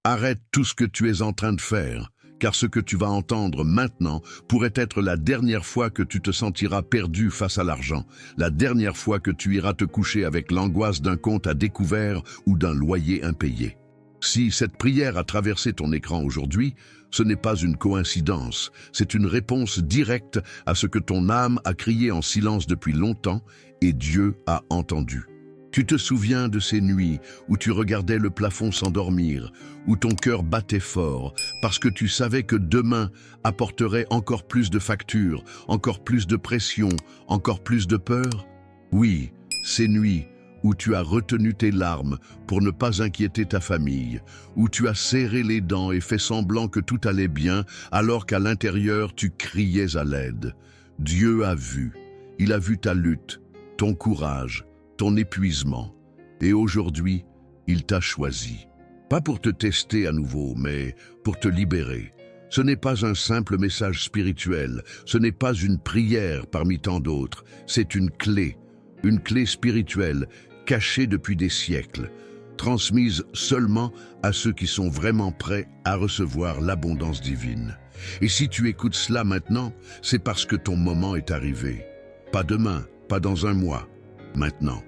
Arrête tout ce que tu es en train de faire, car ce que tu vas entendre maintenant pourrait être la dernière fois que tu te sentiras perdu face à l'argent, la dernière fois que tu iras te coucher avec l'angoisse d'un compte à découvert ou d'un loyer impayé. Si cette prière a traversé ton écran aujourd'hui, ce n'est pas une coïncidence, c'est une réponse directe à ce que ton âme a crié en silence depuis longtemps et Dieu a entendu. Tu te souviens de ces nuits où tu regardais le plafond s'endormir, où ton cœur battait fort, parce que tu savais que demain apporterait encore plus de factures, encore plus de pression, encore plus de peur? Oui, ces nuits où tu as retenu tes larmes pour ne pas inquiéter ta famille, où tu as serré les dents et fait semblant que tout allait bien, alors qu'à l'intérieur tu criais à l'aide. Dieu a vu, il a vu ta lutte, ton courage, ton épuisement, et aujourd'hui, il t'a choisi. Pas pour te tester à nouveau, mais pour te libérer. Ce n'est pas un simple message spirituel, ce n'est pas une prière parmi tant d'autres, c'est une clé spirituelle cachée depuis des siècles, transmise seulement à ceux qui sont vraiment prêts à recevoir l'abondance divine. Et si tu écoutes cela maintenant, c'est parce que ton moment est arrivé. Pas demain, pas dans un mois, maintenant.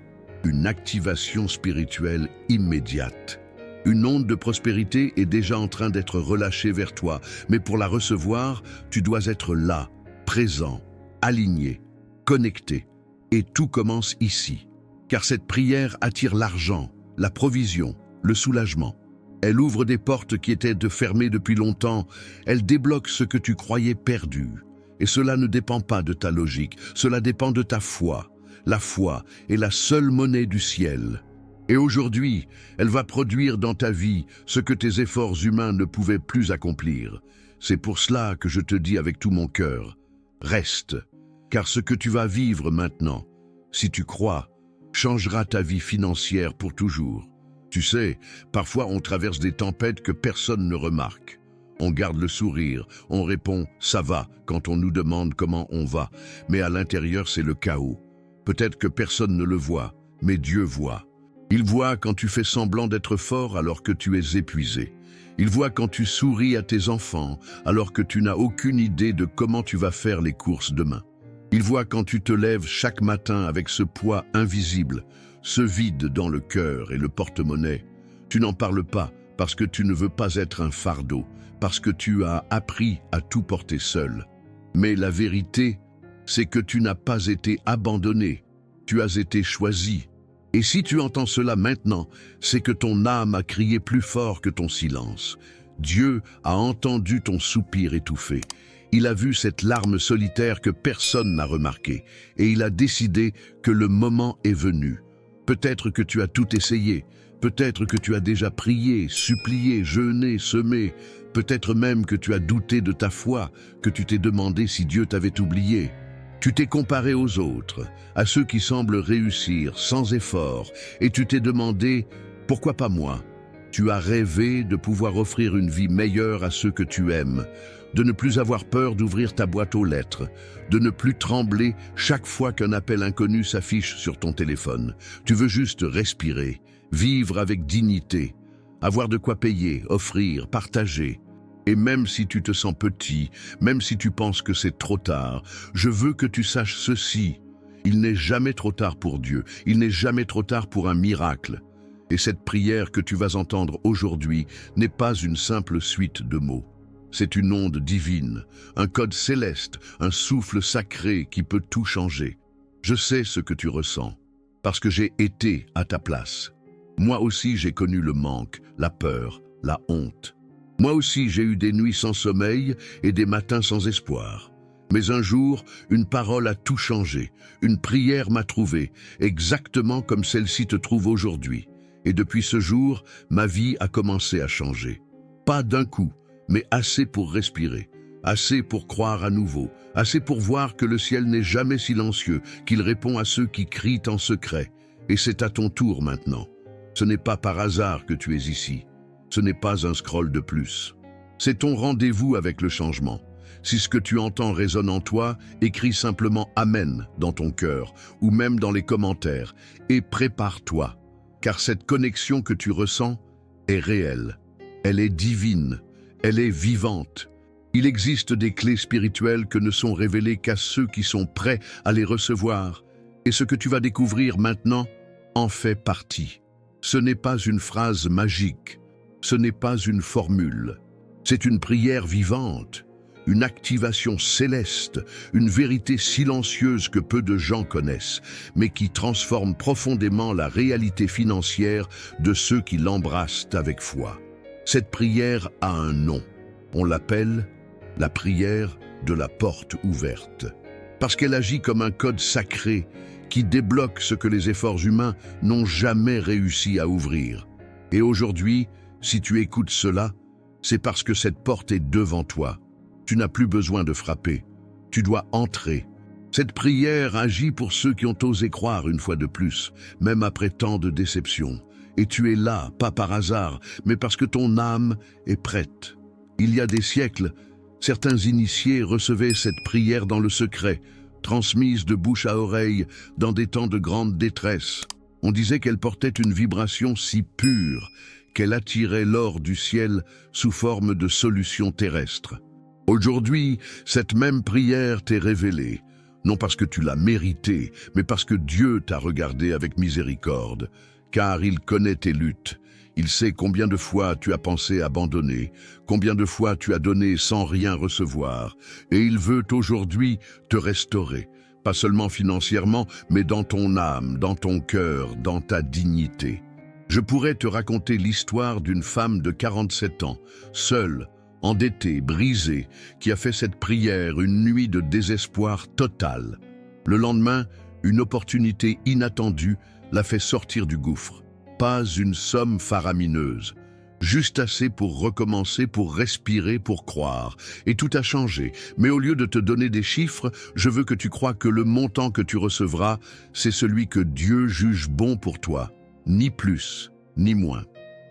Une activation spirituelle immédiate. Une onde de prospérité est déjà en train d'être relâchée vers toi, mais pour la recevoir, tu dois être là, présent, aligné, connecté. Et tout commence ici. Car cette prière attire l'argent, la provision, le soulagement. Elle ouvre des portes qui étaient fermées depuis longtemps. Elle débloque ce que tu croyais perdu. Et cela ne dépend pas de ta logique, cela dépend de ta foi. La foi est la seule monnaie du ciel. Et aujourd'hui, elle va produire dans ta vie ce que tes efforts humains ne pouvaient plus accomplir. C'est pour cela que je te dis avec tout mon cœur, reste, car ce que tu vas vivre maintenant, si tu crois, changera ta vie financière pour toujours. Tu sais, parfois on traverse des tempêtes que personne ne remarque. On garde le sourire, on répond « ça va » quand on nous demande comment on va, mais à l'intérieur c'est le chaos. Peut-être que personne ne le voit, mais Dieu voit. Il voit quand tu fais semblant d'être fort alors que tu es épuisé. Il voit quand tu souris à tes enfants alors que tu n'as aucune idée de comment tu vas faire les courses demain. Il voit quand tu te lèves chaque matin avec ce poids invisible, ce vide dans le cœur et le porte-monnaie. Tu n'en parles pas parce que tu ne veux pas être un fardeau, parce que tu as appris à tout porter seul. Mais la vérité, c'est que tu n'as pas été abandonné, tu as été choisi. Et si tu entends cela maintenant, c'est que ton âme a crié plus fort que ton silence. Dieu a entendu ton soupir étouffé. Il a vu cette larme solitaire que personne n'a remarquée, et il a décidé que le moment est venu. Peut-être que tu as tout essayé, peut-être que tu as déjà prié, supplié, jeûné, semé, peut-être même que tu as douté de ta foi, que tu t'es demandé si Dieu t'avait oublié. Tu t'es comparé aux autres, à ceux qui semblent réussir sans effort, et tu t'es demandé « pourquoi pas moi ?» Tu as rêvé de pouvoir offrir une vie meilleure à ceux que tu aimes, de ne plus avoir peur d'ouvrir ta boîte aux lettres, de ne plus trembler chaque fois qu'un appel inconnu s'affiche sur ton téléphone. Tu veux juste respirer, vivre avec dignité, avoir de quoi payer, offrir, partager. Et même si tu te sens petit, même si tu penses que c'est trop tard, je veux que tu saches ceci. Il n'est jamais trop tard pour Dieu, il n'est jamais trop tard pour un miracle. Et cette prière que tu vas entendre aujourd'hui n'est pas une simple suite de mots. C'est une onde divine, un code céleste, un souffle sacré qui peut tout changer. Je sais ce que tu ressens, parce que j'ai été à ta place. Moi aussi j'ai connu le manque, la peur, la honte. Moi aussi j'ai eu des nuits sans sommeil et des matins sans espoir. Mais un jour, une parole a tout changé, une prière m'a trouvé, exactement comme celle-ci te trouve aujourd'hui. Et depuis ce jour, ma vie a commencé à changer. Pas d'un coup, mais assez pour respirer, assez pour croire à nouveau, assez pour voir que le ciel n'est jamais silencieux, qu'il répond à ceux qui crient en secret. Et c'est à ton tour maintenant. Ce n'est pas par hasard que tu es ici. Ce n'est pas un scroll de plus. C'est ton rendez-vous avec le changement. Si ce que tu entends résonne en toi, écris simplement « Amen » dans ton cœur, ou même dans les commentaires, et prépare-toi. Car cette connexion que tu ressens est réelle. Elle est divine, elle est vivante. Il existe des clés spirituelles que ne sont révélées qu'à ceux qui sont prêts à les recevoir. Et ce que tu vas découvrir maintenant en fait partie. Ce n'est pas une phrase magique, ce n'est pas une formule. C'est une prière vivante, une activation céleste, une vérité silencieuse que peu de gens connaissent, mais qui transforme profondément la réalité financière de ceux qui l'embrassent avec foi. Cette prière a un nom. On l'appelle la prière de la porte ouverte. Parce qu'elle agit comme un code sacré qui débloque ce que les efforts humains n'ont jamais réussi à ouvrir. Et aujourd'hui, si tu écoutes cela, c'est parce que cette porte est devant toi. Tu n'as plus besoin de frapper. Tu dois entrer. Cette prière agit pour ceux qui ont osé croire une fois de plus, même après tant de déceptions. Et tu es là, pas par hasard, mais parce que ton âme est prête. Il y a des siècles, certains initiés recevaient cette prière dans le secret, transmise de bouche à oreille dans des temps de grande détresse. On disait qu'elle portait une vibration si pure qu'elle attirait l'or du ciel sous forme de solutions terrestres. Aujourd'hui, cette même prière t'est révélée, non parce que tu l'as méritée, mais parce que Dieu t'a regardé avec miséricorde, car il connaît tes luttes. Il sait combien de fois tu as pensé abandonner, combien de fois tu as donné sans rien recevoir, et il veut aujourd'hui te restaurer, pas seulement financièrement, mais dans ton âme, dans ton cœur, dans ta dignité. Je pourrais te raconter l'histoire d'une femme de 47 ans, seule, endettée, brisée, qui a fait cette prière une nuit de désespoir total. Le lendemain, une opportunité inattendue l'a fait sortir du gouffre. Pas une somme faramineuse, juste assez pour recommencer, pour respirer, pour croire. Et tout a changé. Mais au lieu de te donner des chiffres, je veux que tu crois que le montant que tu recevras, c'est celui que Dieu juge bon pour toi. Ni plus, ni moins.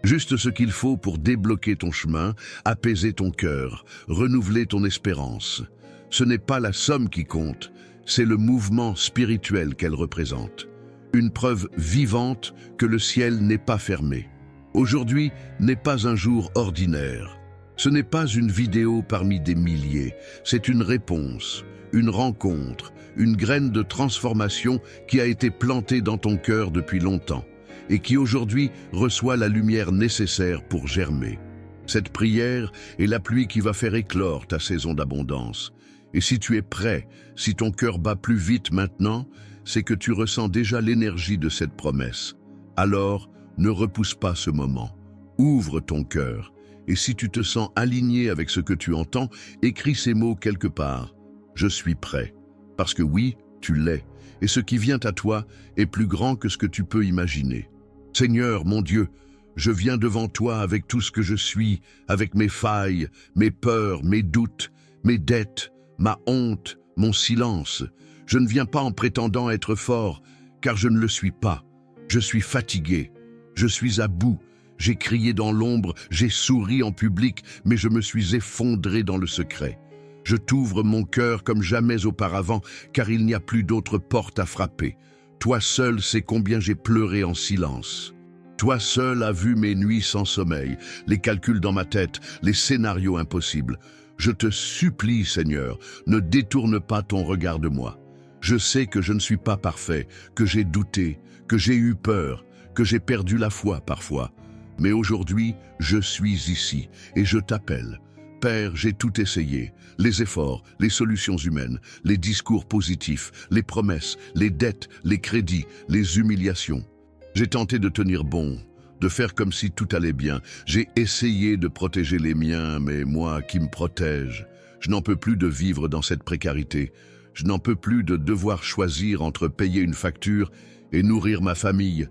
Juste ce qu'il faut pour débloquer ton chemin, apaiser ton cœur, renouveler ton espérance. Ce n'est pas la somme qui compte, c'est le mouvement spirituel qu'elle représente. Une preuve vivante que le ciel n'est pas fermé. Aujourd'hui n'est pas un jour ordinaire. Ce n'est pas une vidéo parmi des milliers, c'est une réponse, une rencontre, une graine de transformation qui a été plantée dans ton cœur depuis longtemps et qui aujourd'hui reçoit la lumière nécessaire pour germer. Cette prière est la pluie qui va faire éclore ta saison d'abondance. Et si tu es prêt, si ton cœur bat plus vite maintenant, c'est que tu ressens déjà l'énergie de cette promesse. Alors, ne repousse pas ce moment. Ouvre ton cœur. Et si tu te sens aligné avec ce que tu entends, écris ces mots quelque part. Je suis prêt. Parce que oui, tu l'es. Et ce qui vient à toi est plus grand que ce que tu peux imaginer. Seigneur, mon Dieu, je viens devant toi avec tout ce que je suis, avec mes failles, mes peurs, mes doutes, mes dettes, ma honte, mon silence. Je ne viens pas en prétendant être fort, car je ne le suis pas. Je suis fatigué, je suis à bout, j'ai crié dans l'ombre, j'ai souri en public, mais je me suis effondré dans le secret. Je t'ouvre mon cœur comme jamais auparavant, car il n'y a plus d'autre porte à frapper. Toi seul sais combien j'ai pleuré en silence. Toi seul as vu mes nuits sans sommeil, les calculs dans ma tête, les scénarios impossibles. Je te supplie, Seigneur, ne détourne pas ton regard de moi. Je sais que je ne suis pas parfait, que j'ai douté, que j'ai eu peur, que j'ai perdu la foi parfois. Mais aujourd'hui, je suis ici et je t'appelle. Père, j'ai tout essayé. Les efforts, les solutions humaines, les discours positifs, les promesses, les dettes, les crédits, les humiliations. J'ai tenté de tenir bon, de faire comme si tout allait bien. J'ai essayé de protéger les miens, mais moi qui me protège, je n'en peux plus de vivre dans cette précarité. Je n'en peux plus de devoir choisir entre payer une facture et nourrir ma famille.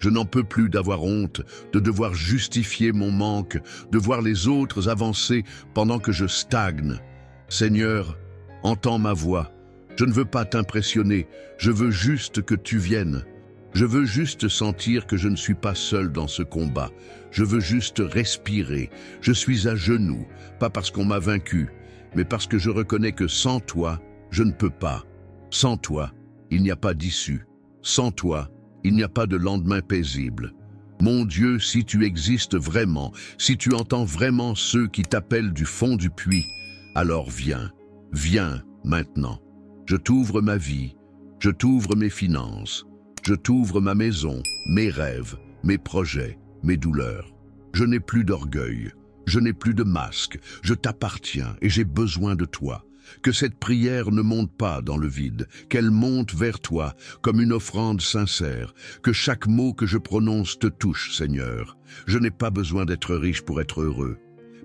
Je n'en peux plus d'avoir honte, de devoir justifier mon manque, de voir les autres avancer pendant que je stagne. Seigneur, entends ma voix. Je ne veux pas t'impressionner, je veux juste que tu viennes. Je veux juste sentir que je ne suis pas seul dans ce combat. Je veux juste respirer. Je suis à genoux, pas parce qu'on m'a vaincu, mais parce que je reconnais que sans toi, je ne peux pas. Sans toi, il n'y a pas d'issue. Sans toi, il n'y a pas de lendemain paisible. Mon Dieu, si tu existes vraiment, si tu entends vraiment ceux qui t'appellent du fond du puits, alors viens, viens maintenant. Je t'ouvre ma vie, je t'ouvre mes finances, je t'ouvre ma maison, mes rêves, mes projets, mes douleurs. Je n'ai plus d'orgueil, je n'ai plus de masque, je t'appartiens et j'ai besoin de toi. Que cette prière ne monte pas dans le vide, qu'elle monte vers toi comme une offrande sincère, que chaque mot que je prononce te touche, Seigneur. Je n'ai pas besoin d'être riche pour être heureux,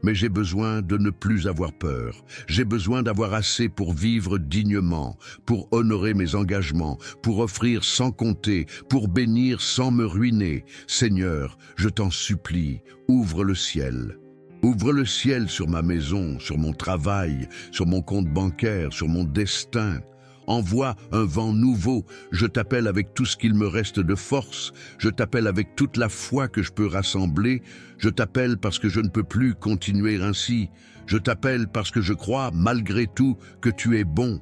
mais j'ai besoin de ne plus avoir peur. J'ai besoin d'avoir assez pour vivre dignement, pour honorer mes engagements, pour offrir sans compter, pour bénir sans me ruiner. Seigneur, je t'en supplie, ouvre le ciel. Ouvre le ciel sur ma maison, sur mon travail, sur mon compte bancaire, sur mon destin. Envoie un vent nouveau. Je t'appelle avec tout ce qu'il me reste de force. Je t'appelle avec toute la foi que je peux rassembler. Je t'appelle parce que je ne peux plus continuer ainsi. Je t'appelle parce que je crois, malgré tout, que tu es bon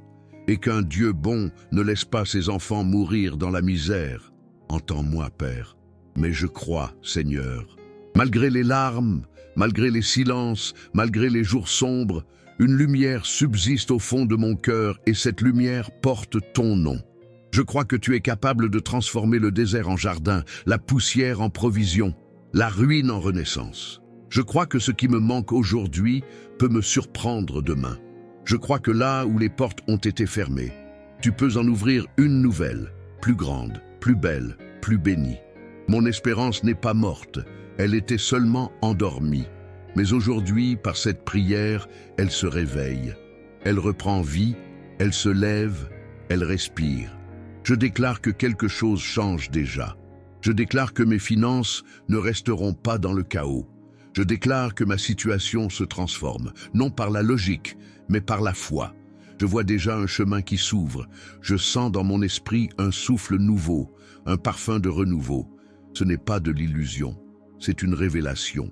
et qu'un Dieu bon ne laisse pas ses enfants mourir dans la misère. Entends-moi, Père, mais je crois, Seigneur. Malgré les larmes, malgré les silences, malgré les jours sombres, une lumière subsiste au fond de mon cœur et cette lumière porte ton nom. Je crois que tu es capable de transformer le désert en jardin, la poussière en provision, la ruine en renaissance. Je crois que ce qui me manque aujourd'hui peut me surprendre demain. Je crois que là où les portes ont été fermées, tu peux en ouvrir une nouvelle, plus grande, plus belle, plus bénie. Mon espérance n'est pas morte, elle était seulement endormie. Mais aujourd'hui, par cette prière, elle se réveille. Elle reprend vie, elle se lève, elle respire. Je déclare que quelque chose change déjà. Je déclare que mes finances ne resteront pas dans le chaos. Je déclare que ma situation se transforme, non par la logique, mais par la foi. Je vois déjà un chemin qui s'ouvre. Je sens dans mon esprit un souffle nouveau, un parfum de renouveau. Ce n'est pas de l'illusion, c'est une révélation.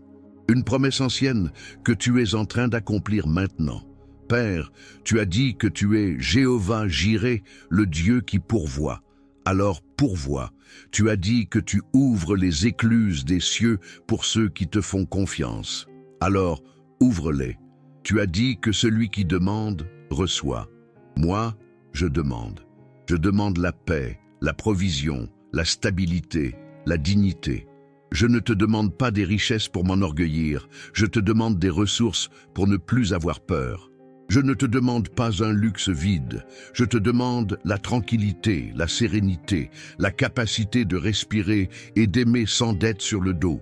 Une promesse ancienne que tu es en train d'accomplir maintenant. Père, tu as dit que tu es Jéhovah Jireh, le Dieu qui pourvoit. Alors pourvois. Tu as dit que tu ouvres les écluses des cieux pour ceux qui te font confiance. Alors ouvre-les. Tu as dit que celui qui demande reçoit. Moi, je demande. Je demande la paix, la provision, la stabilité, la dignité. Je ne te demande pas des richesses pour m'enorgueillir, je te demande des ressources pour ne plus avoir peur. Je ne te demande pas un luxe vide, je te demande la tranquillité, la sérénité, la capacité de respirer et d'aimer sans dette sur le dos.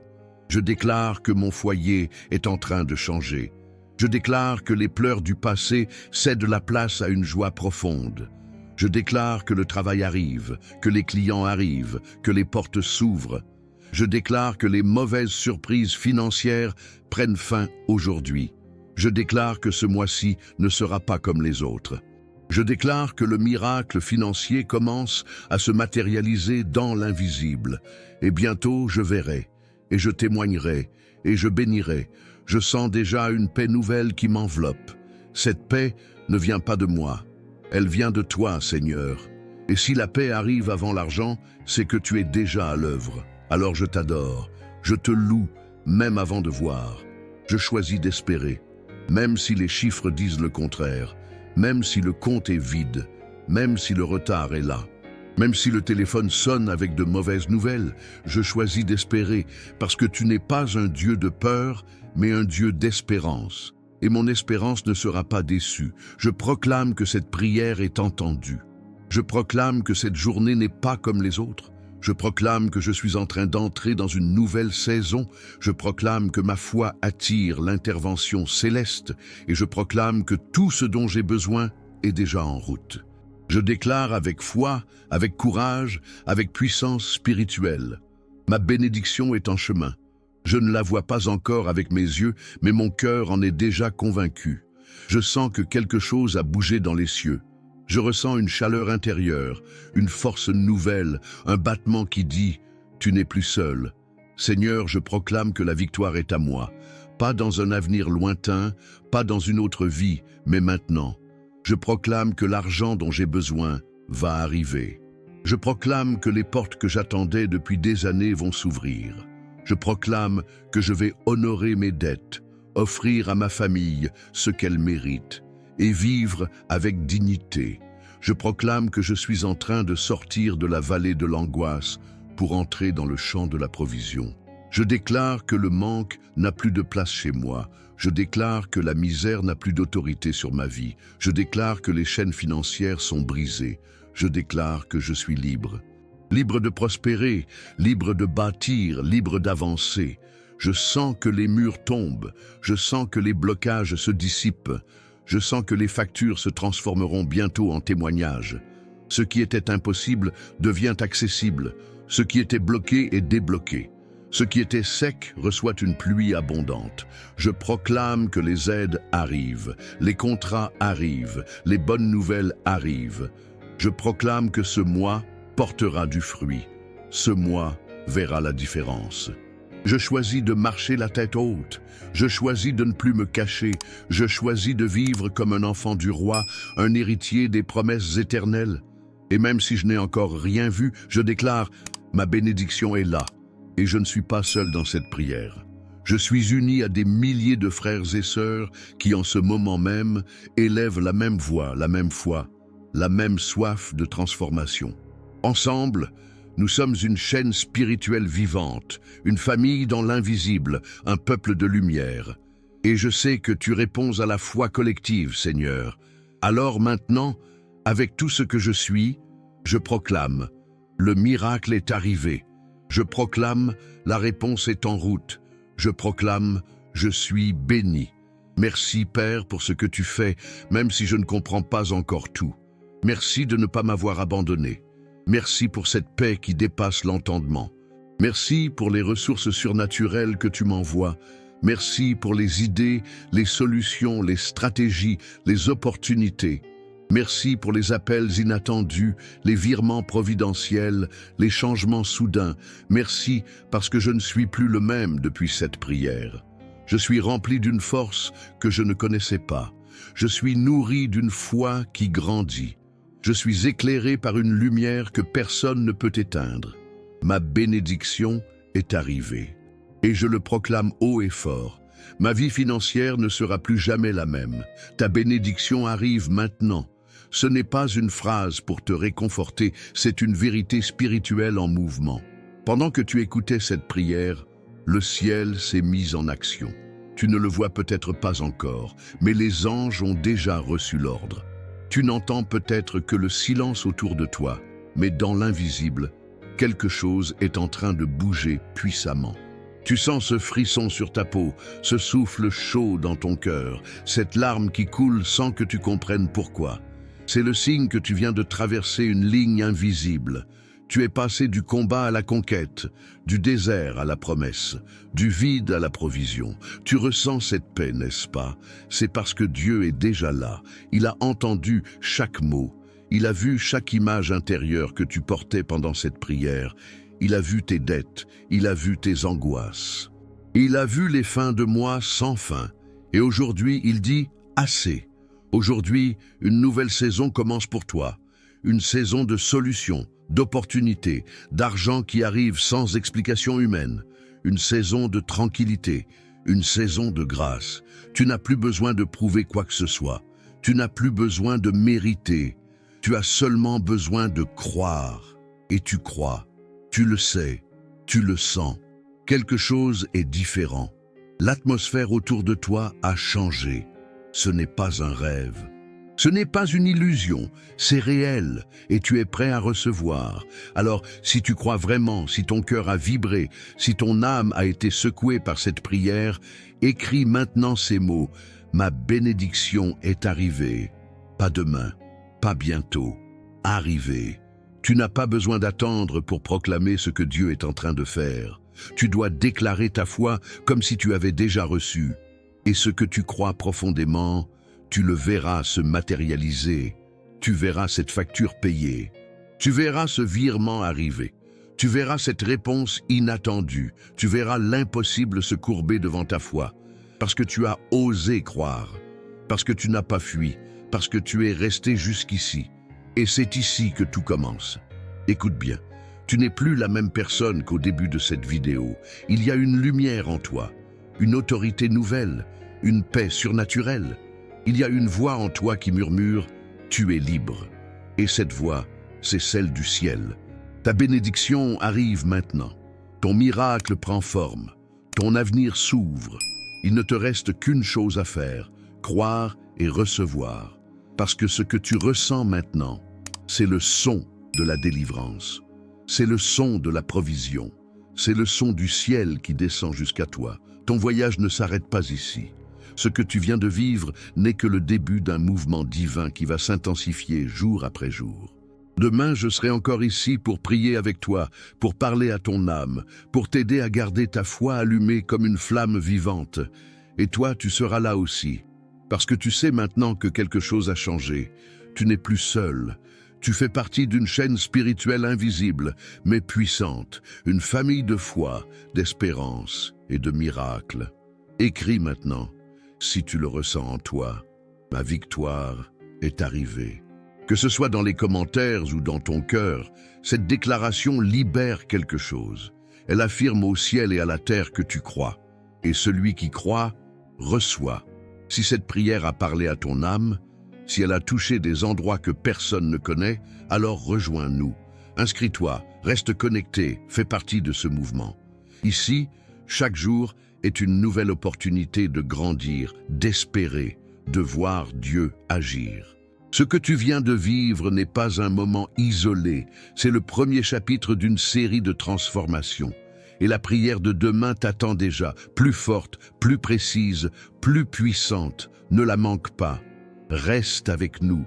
Je déclare que mon foyer est en train de changer. Je déclare que les pleurs du passé cèdent la place à une joie profonde. Je déclare que le travail arrive, que les clients arrivent, que les portes s'ouvrent. Je déclare que les mauvaises surprises financières prennent fin aujourd'hui. Je déclare que ce mois-ci ne sera pas comme les autres. Je déclare que le miracle financier commence à se matérialiser dans l'invisible. Et bientôt je verrai, et je témoignerai, et je bénirai. Je sens déjà une paix nouvelle qui m'enveloppe. Cette paix ne vient pas de moi, elle vient de toi, Seigneur. Et si la paix arrive avant l'argent, c'est que tu es déjà à l'œuvre. Alors je t'adore, je te loue, même avant de voir. Je choisis d'espérer, même si les chiffres disent le contraire, même si le compte est vide, même si le retard est là, même si le téléphone sonne avec de mauvaises nouvelles, je choisis d'espérer, parce que tu n'es pas un Dieu de peur, mais un Dieu d'espérance. Et mon espérance ne sera pas déçue. Je proclame que cette prière est entendue. Je proclame que cette journée n'est pas comme les autres. Je proclame que je suis en train d'entrer dans une nouvelle saison. Je proclame que ma foi attire l'intervention céleste et je proclame que tout ce dont j'ai besoin est déjà en route. Je déclare avec foi, avec courage, avec puissance spirituelle. Ma bénédiction est en chemin. Je ne la vois pas encore avec mes yeux, mais mon cœur en est déjà convaincu. Je sens que quelque chose a bougé dans les cieux. Je ressens une chaleur intérieure, une force nouvelle, un battement qui dit « Tu n'es plus seul ». Seigneur, je proclame que la victoire est à moi, pas dans un avenir lointain, pas dans une autre vie, mais maintenant. Je proclame que l'argent dont j'ai besoin va arriver. Je proclame que les portes que j'attendais depuis des années vont s'ouvrir. Je proclame que je vais honorer mes dettes, offrir à ma famille ce qu'elle mérite et vivre avec dignité. Je proclame que je suis en train de sortir de la vallée de l'angoisse pour entrer dans le champ de la provision. Je déclare que le manque n'a plus de place chez moi. Je déclare que la misère n'a plus d'autorité sur ma vie. Je déclare que les chaînes financières sont brisées. Je déclare que je suis libre. Libre de prospérer, libre de bâtir, libre d'avancer. Je sens que les murs tombent. Je sens que les blocages se dissipent. Je sens que les factures se transformeront bientôt en témoignages. Ce qui était impossible devient accessible. Ce qui était bloqué est débloqué. Ce qui était sec reçoit une pluie abondante. Je proclame que les aides arrivent, les contrats arrivent, les bonnes nouvelles arrivent. Je proclame que ce mois portera du fruit. Ce mois verra la différence. Je choisis de marcher la tête haute. Je choisis de ne plus me cacher. Je choisis de vivre comme un enfant du roi, un héritier des promesses éternelles. Et même si je n'ai encore rien vu, je déclare « Ma bénédiction est là ». Et je ne suis pas seul dans cette prière. Je suis uni à des milliers de frères et sœurs qui, en ce moment même, élèvent la même voix, la même foi, la même soif de transformation. Ensemble, nous sommes une chaîne spirituelle vivante, une famille dans l'invisible, un peuple de lumière. Et je sais que tu réponds à la foi collective, Seigneur. Alors maintenant, avec tout ce que je suis, je proclame, le miracle est arrivé. Je proclame, la réponse est en route. Je proclame, je suis béni. Merci Père pour ce que tu fais, même si je ne comprends pas encore tout. Merci de ne pas m'avoir abandonné. Merci pour cette paix qui dépasse l'entendement. Merci pour les ressources surnaturelles que tu m'envoies. Merci pour les idées, les solutions, les stratégies, les opportunités. Merci pour les appels inattendus, les virements providentiels, les changements soudains. Merci parce que je ne suis plus le même depuis cette prière. Je suis rempli d'une force que je ne connaissais pas. Je suis nourri d'une foi qui grandit. Je suis éclairé par une lumière que personne ne peut éteindre. Ma bénédiction est arrivée. Et je le proclame haut et fort. Ma vie financière ne sera plus jamais la même. Ta bénédiction arrive maintenant. Ce n'est pas une phrase pour te réconforter, c'est une vérité spirituelle en mouvement. Pendant que tu écoutais cette prière, le ciel s'est mis en action. Tu ne le vois peut-être pas encore, mais les anges ont déjà reçu l'ordre. Tu n'entends peut-être que le silence autour de toi, mais dans l'invisible, quelque chose est en train de bouger puissamment. Tu sens ce frisson sur ta peau, ce souffle chaud dans ton cœur, cette larme qui coule sans que tu comprennes pourquoi. C'est le signe que tu viens de traverser une ligne invisible. Tu es passé du combat à la conquête, du désert à la promesse, du vide à la provision. Tu ressens cette paix, n'est-ce pas? C'est parce que Dieu est déjà là. Il a entendu chaque mot. Il a vu chaque image intérieure que tu portais pendant cette prière. Il a vu tes dettes. Il a vu tes angoisses. Il a vu les fins de mois sans fin. Et aujourd'hui, il dit « assez ». Aujourd'hui, une nouvelle saison commence pour toi. Une saison de solutions, d'opportunités, d'argent qui arrive sans explication humaine. Une saison de tranquillité, une saison de grâce. Tu n'as plus besoin de prouver quoi que ce soit. Tu n'as plus besoin de mériter. Tu as seulement besoin de croire. Et tu crois. Tu le sais. Tu le sens. Quelque chose est différent. L'atmosphère autour de toi a changé. Ce n'est pas un rêve. Ce n'est pas une illusion, c'est réel et tu es prêt à recevoir. Alors, si tu crois vraiment, si ton cœur a vibré, si ton âme a été secouée par cette prière, écris maintenant ces mots. Ma bénédiction est arrivée. Pas demain, pas bientôt. Arrivée. Tu n'as pas besoin d'attendre pour proclamer ce que Dieu est en train de faire. Tu dois déclarer ta foi comme si tu avais déjà reçu. Et ce que tu crois profondément, tu le verras se matérialiser. Tu verras cette facture payée. Tu verras ce virement arriver. Tu verras cette réponse inattendue. Tu verras l'impossible se courber devant ta foi. Parce que tu as osé croire. Parce que tu n'as pas fui. Parce que tu es resté jusqu'ici. Et c'est ici que tout commence. Écoute bien. Tu n'es plus la même personne qu'au début de cette vidéo. Il y a une lumière en toi, une autorité nouvelle, une paix surnaturelle. Il y a une voix en toi qui murmure « Tu es libre ». Et cette voix, c'est celle du ciel. Ta bénédiction arrive maintenant. Ton miracle prend forme. Ton avenir s'ouvre. Il ne te reste qu'une chose à faire, croire et recevoir. Parce que ce que tu ressens maintenant, c'est le son de la délivrance. C'est le son de la provision. C'est le son du ciel qui descend jusqu'à toi. Ton voyage ne s'arrête pas ici. Ce que tu viens de vivre n'est que le début d'un mouvement divin qui va s'intensifier jour après jour. Demain, je serai encore ici pour prier avec toi, pour parler à ton âme, pour t'aider à garder ta foi allumée comme une flamme vivante. Et toi, tu seras là aussi, parce que tu sais maintenant que quelque chose a changé. Tu n'es plus seul. Tu fais partie d'une chaîne spirituelle invisible, mais puissante, une famille de foi, d'espérance et de miracles. Écris maintenant, si tu le ressens en toi, ma victoire est arrivée. Que ce soit dans les commentaires ou dans ton cœur, cette déclaration libère quelque chose. Elle affirme au ciel et à la terre que tu crois. Et celui qui croit, reçoit. Si cette prière a parlé à ton âme, si elle a touché des endroits que personne ne connaît, alors rejoins-nous. Inscris-toi, reste connecté, fais partie de ce mouvement. Ici, chaque jour est une nouvelle opportunité de grandir, d'espérer, de voir Dieu agir. Ce que tu viens de vivre n'est pas un moment isolé, c'est le premier chapitre d'une série de transformations. Et la prière de demain t'attend déjà, plus forte, plus précise, plus puissante. Ne la manque pas. Reste avec nous,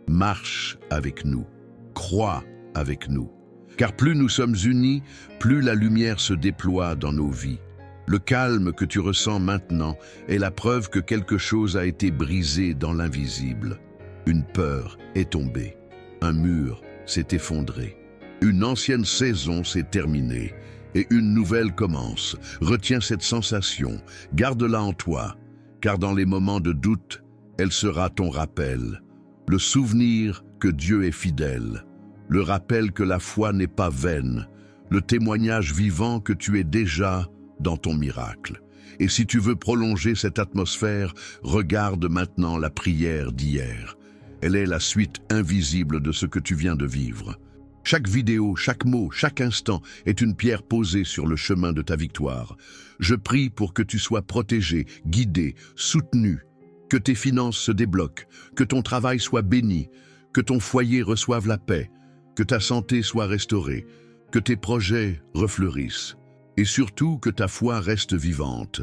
marche avec nous, crois avec nous. Car plus nous sommes unis, plus la lumière se déploie dans nos vies. Le calme que tu ressens maintenant est la preuve que quelque chose a été brisé dans l'invisible. Une peur est tombée, un mur s'est effondré, une ancienne saison s'est terminée et une nouvelle commence. Retiens cette sensation, garde-la en toi, car dans les moments de doute, elle sera ton rappel. Le souvenir que Dieu est fidèle, le rappel que la foi n'est pas vaine, le témoignage vivant que tu es déjà dans ton miracle. Et si tu veux prolonger cette atmosphère, regarde maintenant la prière d'hier. Elle est la suite invisible de ce que tu viens de vivre. Chaque vidéo, chaque mot, chaque instant est une pierre posée sur le chemin de ta victoire. Je prie pour que tu sois protégé, guidé, soutenu, que tes finances se débloquent, que ton travail soit béni, que ton foyer reçoive la paix, que ta santé soit restaurée, que tes projets refleurissent, et surtout que ta foi reste vivante,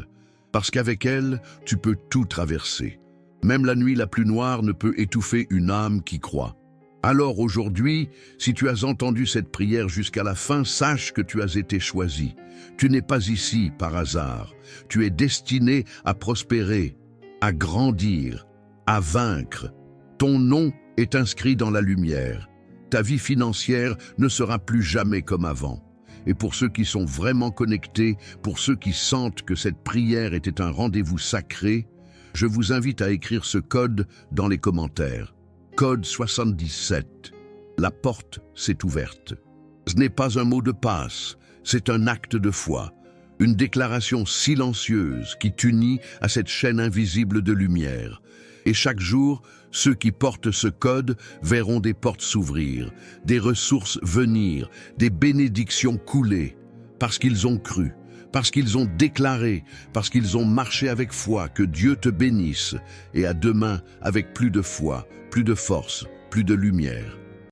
parce qu'avec elle, tu peux tout traverser. Même la nuit la plus noire ne peut étouffer une âme qui croit. Alors aujourd'hui, si tu as entendu cette prière jusqu'à la fin, sache que tu as été choisi. Tu n'es pas ici par hasard. Tu es destiné à prospérer, à grandir, à vaincre. Ton nom est inscrit dans la lumière. Ta vie financière ne sera plus jamais comme avant. Et pour ceux qui sont vraiment connectés, pour ceux qui sentent que cette prière était un rendez-vous sacré, je vous invite à écrire ce code dans les commentaires. Code 77. La porte s'est ouverte. Ce n'est pas un mot de passe, c'est un acte de foi, une déclaration silencieuse qui t'unit à cette chaîne invisible de lumière. Et chaque jour, ceux qui portent ce code verront des portes s'ouvrir, des ressources venir, des bénédictions couler, parce qu'ils ont cru, parce qu'ils ont déclaré, parce qu'ils ont marché avec foi. Que Dieu te bénisse, et à demain avec plus de foi, plus de force, plus de lumière.